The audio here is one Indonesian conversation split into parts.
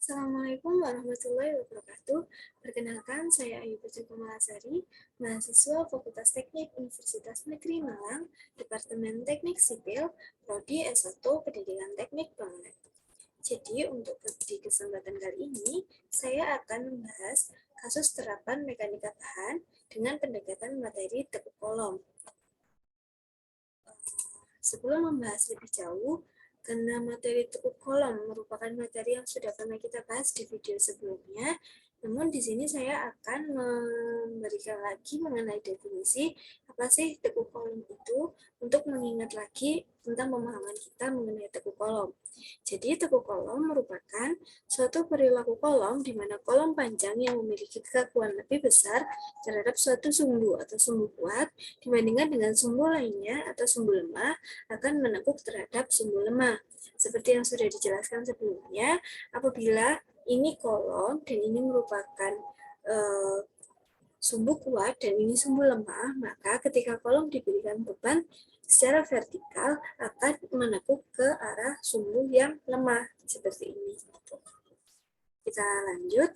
Assalamualaikum warahmatullahi wabarakatuh. Perkenalkan, saya Ayu Puji Kumalasari, mahasiswa Fakultas Teknik Universitas Negeri Malang, Departemen Teknik Sipil, Prodi S1 Pendidikan Teknik Bangunan. Jadi, untuk di kesempatan kali ini, saya akan membahas kasus terapan mekanika bahan dengan pendekatan materi tekuk kolom. Sebelum membahas lebih jauh, karena materi tekuk kolom merupakan materi yang sudah pernah kita bahas di video sebelumnya, namun di sini saya akan memberikan lagi mengenai definisi apa sih tekuk kolom itu untuk mengingat lagi tentang pemahaman kita mengenai tekuk kolom. Jadi tekuk kolom merupakan suatu perilaku kolom di mana kolom panjang yang memiliki kekuatan lebih besar terhadap suatu sumbu atau sumbu kuat dibandingkan dengan sumbu lainnya atau sumbu lemah akan menekuk terhadap sumbu lemah. Seperti yang sudah dijelaskan sebelumnya, apabila ini kolom dan ini merupakan sumbu kuat dan ini sumbu lemah, maka ketika kolom diberikan beban secara vertikal akan menekuk ke arah sumbu yang lemah, seperti ini. Kita lanjut.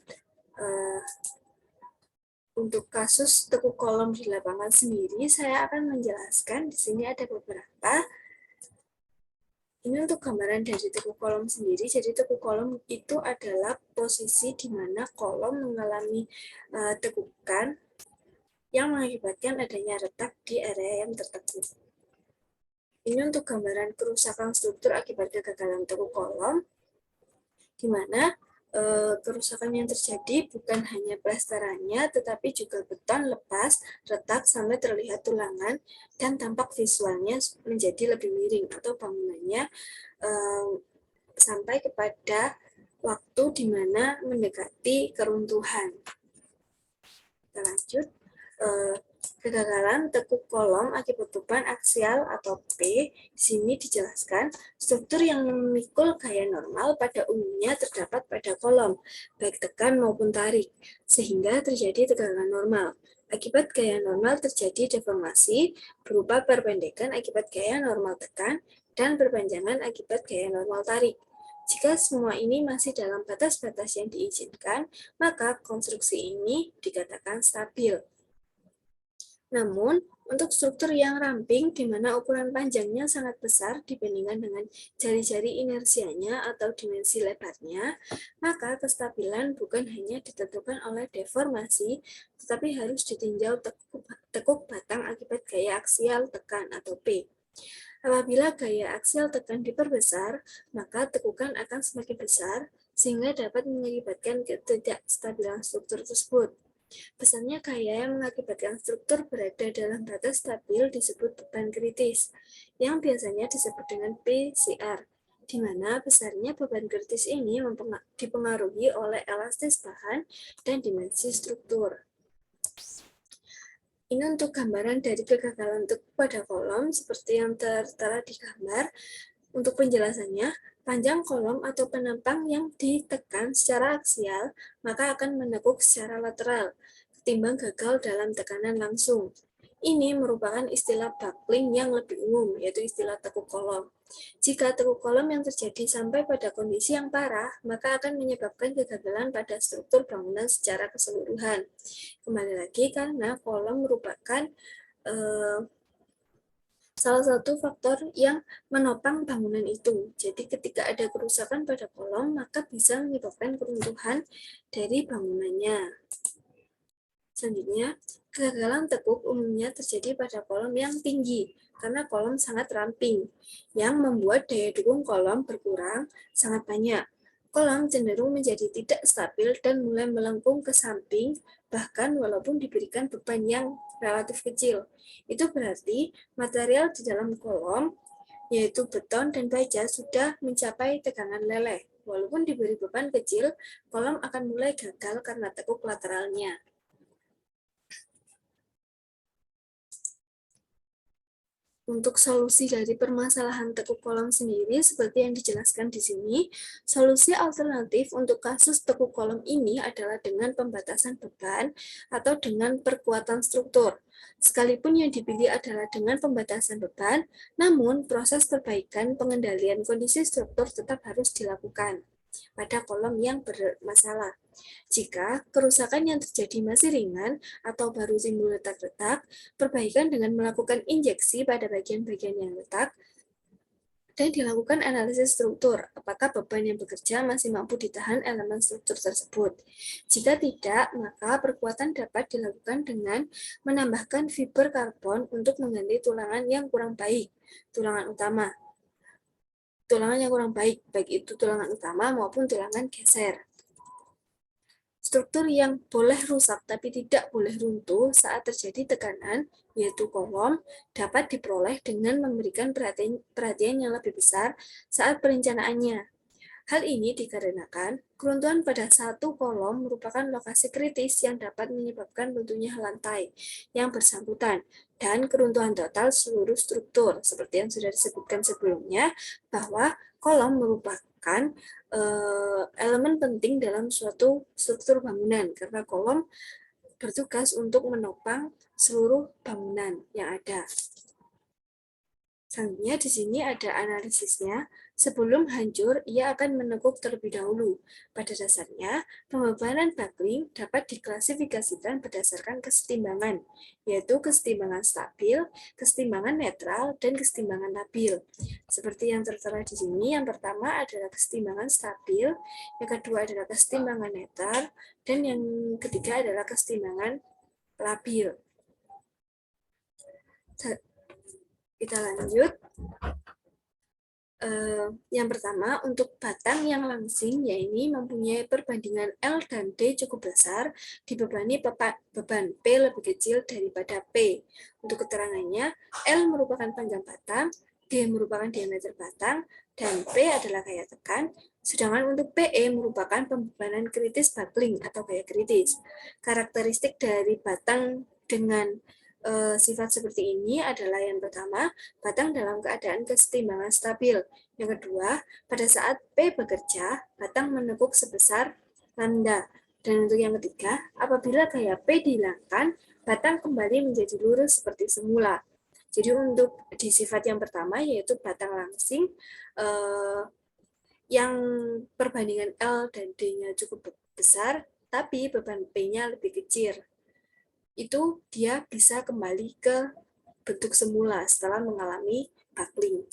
Untuk kasus tekuk kolom di lapangan sendiri, saya akan menjelaskan. Di sini ada beberapa. Ini untuk gambaran dari tekuk kolom sendiri. Jadi tekuk kolom itu adalah posisi di mana kolom mengalami tekukan yang mengakibatkan adanya retak di area yang tertekuk. Ini untuk gambaran kerusakan struktur akibat kegagalan tekuk kolom, di mana kerusakan yang terjadi bukan hanya plesterannya, tetapi juga beton lepas, retak sampai terlihat tulangan, dan tampak visualnya menjadi lebih miring atau bangunannya sampai kepada waktu di mana mendekati keruntuhan. Kita lanjut. Kegagalan tekuk kolom akibat beban aksial atau P, di sini dijelaskan struktur yang memikul gaya normal pada umumnya terdapat pada kolom, baik tekan maupun tarik, sehingga terjadi tegangan normal. Akibat gaya normal terjadi deformasi berupa perpendekan akibat gaya normal tekan dan perpanjangan akibat gaya normal tarik. Jika semua ini masih dalam batas-batas yang diizinkan, maka konstruksi ini dikatakan stabil. Namun, untuk struktur yang ramping, di mana ukuran panjangnya sangat besar dibandingkan dengan jari-jari inersianya atau dimensi lebarnya, maka kestabilan bukan hanya ditentukan oleh deformasi, tetapi harus ditinjau tekuk batang akibat gaya aksial tekan atau P. Apabila gaya aksial tekan diperbesar, maka tekukan akan semakin besar, sehingga dapat mengakibatkan ketidakstabilan struktur tersebut. Besarnya gaya yang mengakibatkan struktur berada dalam batas stabil disebut beban kritis, yang biasanya disebut dengan PCR, di mana besarnya beban kritis ini dipengaruhi oleh elastis bahan dan dimensi struktur. Ini untuk gambaran dari kegagalan tekuk pada kolom seperti yang tertera di gambar. Untuk penjelasannya, panjang kolom atau penampang yang ditekan secara aksial maka akan menekuk secara lateral ketimbang gagal dalam tekanan langsung. Ini merupakan istilah buckling yang lebih umum, yaitu istilah tekuk kolom. Jika tekuk kolom yang terjadi sampai pada kondisi yang parah, maka akan menyebabkan kegagalan pada struktur bangunan secara keseluruhan. Kembali lagi, karena kolom merupakan salah satu faktor yang menopang bangunan itu. Jadi ketika ada kerusakan pada kolom, maka bisa menyebabkan keruntuhan dari bangunannya. Selanjutnya, kegagalan tekuk umumnya terjadi pada kolom yang tinggi, karena kolom sangat ramping, yang membuat daya dukung kolom berkurang sangat banyak. Kolom cenderung menjadi tidak stabil dan mulai melengkung ke samping, bahkan walaupun diberikan beban yang relatif kecil. Itu berarti material di dalam kolom, yaitu beton dan baja, sudah mencapai tekanan leleh. Walaupun diberi beban kecil, kolom akan mulai gagal karena tekuk lateralnya. Untuk solusi dari permasalahan tekuk kolom sendiri, seperti yang dijelaskan di sini, solusi alternatif untuk kasus tekuk kolom ini adalah dengan pembatasan beban atau dengan perkuatan struktur. Sekalipun yang dipilih adalah dengan pembatasan beban, namun proses perbaikan pengendalian kondisi struktur tetap harus dilakukan. pada kolom yang bermasalah. Jika kerusakan yang terjadi masih ringan atau baru timbul retak-retak, perbaikan dengan melakukan injeksi pada bagian-bagian yang retak, dan dilakukan analisis struktur, apakah beban yang bekerja masih mampu ditahan elemen struktur tersebut. Jika tidak, maka perkuatan dapat dilakukan dengan menambahkan fiber karbon untuk mengganti tulangan yang kurang baik, tulangan yang kurang baik, baik itu tulangan utama maupun tulangan geser. Struktur yang boleh rusak tapi tidak boleh runtuh saat terjadi tekanan, yaitu kolom, dapat diperoleh dengan memberikan perhatian yang lebih besar saat perencanaannya. Hal ini dikarenakan keruntuhan pada satu kolom merupakan lokasi kritis yang dapat menyebabkan runtuhnya lantai yang bersangkutan dan keruntuhan total seluruh struktur. Seperti yang sudah disebutkan sebelumnya, bahwa kolom merupakan elemen penting dalam suatu struktur bangunan karena kolom bertugas untuk menopang seluruh bangunan yang ada. Selanjutnya di sini ada analisisnya. Sebelum hancur, ia akan menekuk terlebih dahulu. Pada dasarnya, pembebanan buckling dapat diklasifikasikan berdasarkan kesetimbangan, yaitu kesetimbangan stabil, kesetimbangan netral, dan kesetimbangan labil. Seperti yang tertera di sini, yang pertama adalah kesetimbangan stabil, yang kedua adalah kesetimbangan netral, dan yang ketiga adalah kesetimbangan labil. Kita lanjut. Yang pertama, untuk batang yang langsing, yaitu mempunyai perbandingan L dan D cukup besar, dibebani beban P lebih kecil daripada P. Untuk keterangannya, L merupakan panjang batang, D merupakan diameter batang, dan P adalah gaya tekan, sedangkan untuk PE merupakan pembebanan kritis buckling atau gaya kritis. Karakteristik dari batang dengan sifat seperti ini adalah yang pertama, batang dalam keadaan kesetimbangan stabil. Yang kedua, pada saat P bekerja, batang menekuk sebesar lambda. Dan untuk yang ketiga, apabila gaya P dihilangkan, batang kembali menjadi lurus seperti semula. Jadi untuk di sifat yang pertama, yaitu batang langsing, yang perbandingan L dan D-nya cukup besar, tapi beban P-nya lebih kecil. Itu dia bisa kembali ke bentuk semula setelah mengalami buckling.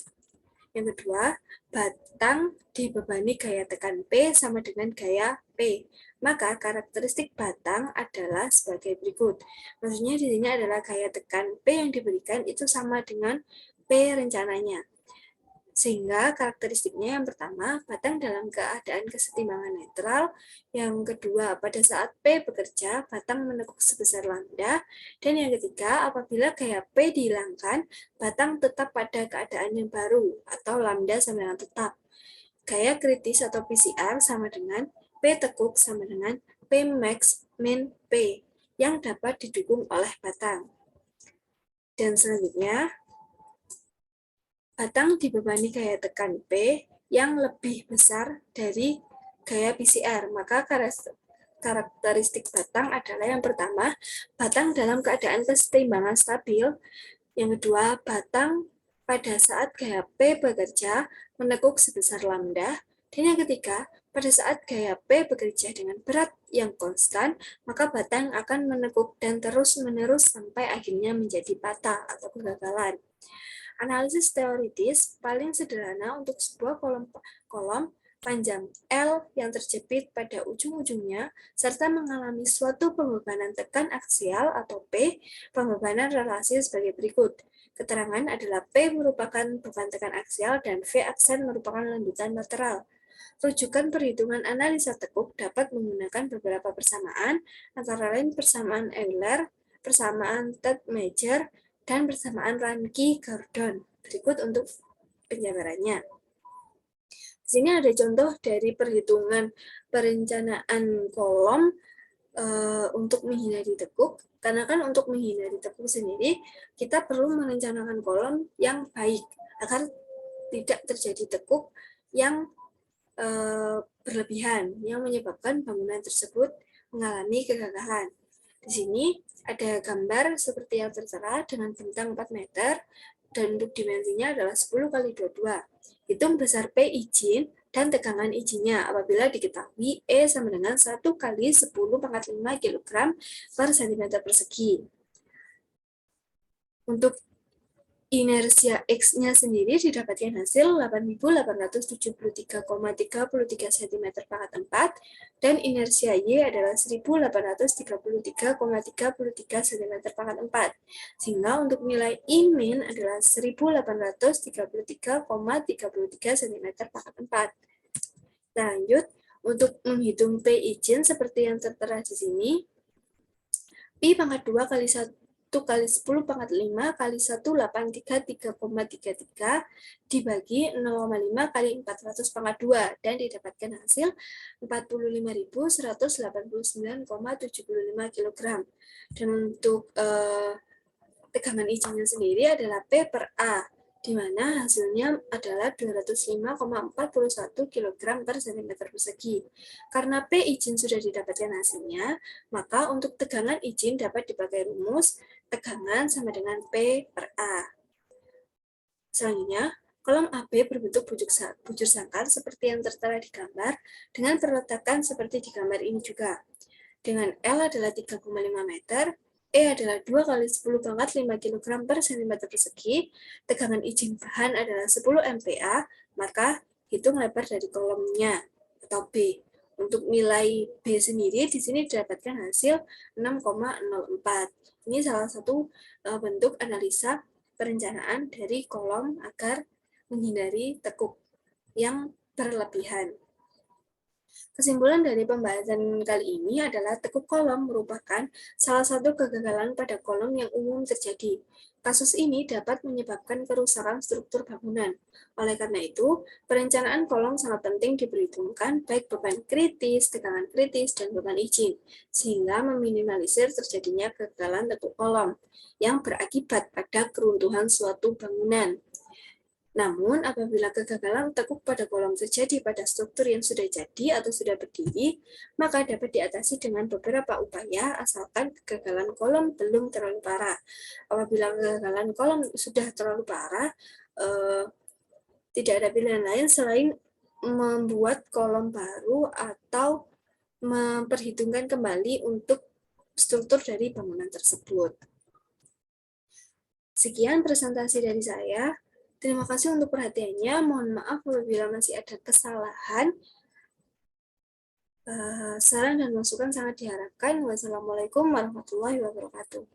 Yang kedua, batang dibebani gaya tekan P sama dengan gaya P. Maka karakteristik batang adalah sebagai berikut. Maksudnya di sini adalah gaya tekan P yang diberikan itu sama dengan P rencananya. Sehingga karakteristiknya yang pertama, batang dalam keadaan kesetimbangan netral. Yang kedua, pada saat P bekerja, batang menekuk sebesar lambda. Dan yang ketiga, apabila gaya P dihilangkan, batang tetap pada keadaan yang baru, atau lambda sama dengan tetap. Gaya kritis atau PCR sama dengan P tekuk sama dengan P max min P, yang dapat didukung oleh batang. Dan selanjutnya, batang dibebani gaya tekan P yang lebih besar dari gaya PCR. Maka karakteristik batang adalah yang pertama, batang dalam keadaan kesetimbangan stabil. Yang kedua, batang pada saat gaya P bekerja menekuk sebesar lambda. Dan yang ketiga, pada saat gaya P bekerja dengan berat yang konstan, maka batang akan menekuk dan terus-menerus sampai akhirnya menjadi patah atau kegagalan. Analisis teoritis paling sederhana untuk sebuah kolom panjang L yang terjepit pada ujung-ujungnya serta mengalami suatu pembebanan tekan aksial atau P, pembebanan relasi sebagai berikut. Keterangan adalah P merupakan beban tekan aksial dan V aksen merupakan lanjutan lateral. Rujukan perhitungan analisa tekuk dapat menggunakan beberapa persamaan, antara lain persamaan Euler, persamaan Ted-Major, dan persamaan Rankine-Gordon. Berikut untuk penjabarannya. Di sini ada contoh dari perhitungan perencanaan kolom untuk menghindari tekuk. Karena kan untuk menghindari tekuk sendiri, kita perlu merencanakan kolom yang baik agar tidak terjadi tekuk yang berlebihan yang menyebabkan bangunan tersebut mengalami kegagalan. Di sini ada gambar seperti yang tertera dengan bentang 4 meter dan untuk dimensinya adalah 10 kali 22. Hitung besar P izin dan tegangan izinnya apabila diketahui E sama dengan 1 kali 10 pangkat 5 kg per cm persegi. Untuk inersia X-nya sendiri didapatkan hasil 8.873,33 cm pangkat 4 dan inersia Y adalah 1.833,33 cm pangkat 4. Sehingga untuk nilai I min adalah 1.833,33 cm pangkat 4. Nah, lanjut, untuk menghitung P izin seperti yang tertera di sini, Pi pangkat 2 kali 1 kali 10 pangkat 5 kali 1833,33 dibagi 0,5 kali 400 pangkat 2 dan didapatkan hasil 45.189,75 kg. Dan untuk tegangan izinnya sendiri adalah P per A, di mana hasilnya adalah 205,41 kg per cm persegi. Karena P izin sudah didapatkan hasilnya, maka untuk tegangan izin dapat dipakai rumus tegangan sama dengan P per A. Selanjutnya, kolom AB berbentuk bujur sangkar seperti yang tertera di gambar, dengan perletakan seperti di gambar ini juga. Dengan L adalah 3,5 meter, E adalah 2 kali 10 pangkat 5 kg per cm persegi, tegangan izin bahan adalah 10 MPa, maka hitung lebar dari kolomnya atau B. Untuk nilai B sendiri di sini didapatkan hasil 6,04. Ini salah satu bentuk analisa perencanaan dari kolom agar menghindari tekuk yang berlebihan. Kesimpulan dari pembahasan kali ini adalah tekuk kolom merupakan salah satu kegagalan pada kolom yang umum terjadi. Kasus ini dapat menyebabkan kerusakan struktur bangunan. Oleh karena itu, perencanaan kolom sangat penting diperhitungkan baik beban kritis, tegangan kritis, dan beban izin, sehingga meminimalisir terjadinya kegagalan tekuk kolom yang berakibat pada keruntuhan suatu bangunan. Namun, apabila kegagalan tekuk pada kolom terjadi pada struktur yang sudah jadi atau sudah berdiri, maka dapat diatasi dengan beberapa upaya asalkan kegagalan kolom belum terlalu parah. Apabila kegagalan kolom sudah terlalu parah, tidak ada pilihan lain selain membuat kolom baru atau memperhitungkan kembali untuk struktur dari bangunan tersebut. Sekian presentasi dari saya. Terima kasih untuk perhatiannya. Mohon maaf apabila masih ada kesalahan. Saran dan masukan sangat diharapkan. Wassalamualaikum warahmatullahi wabarakatuh.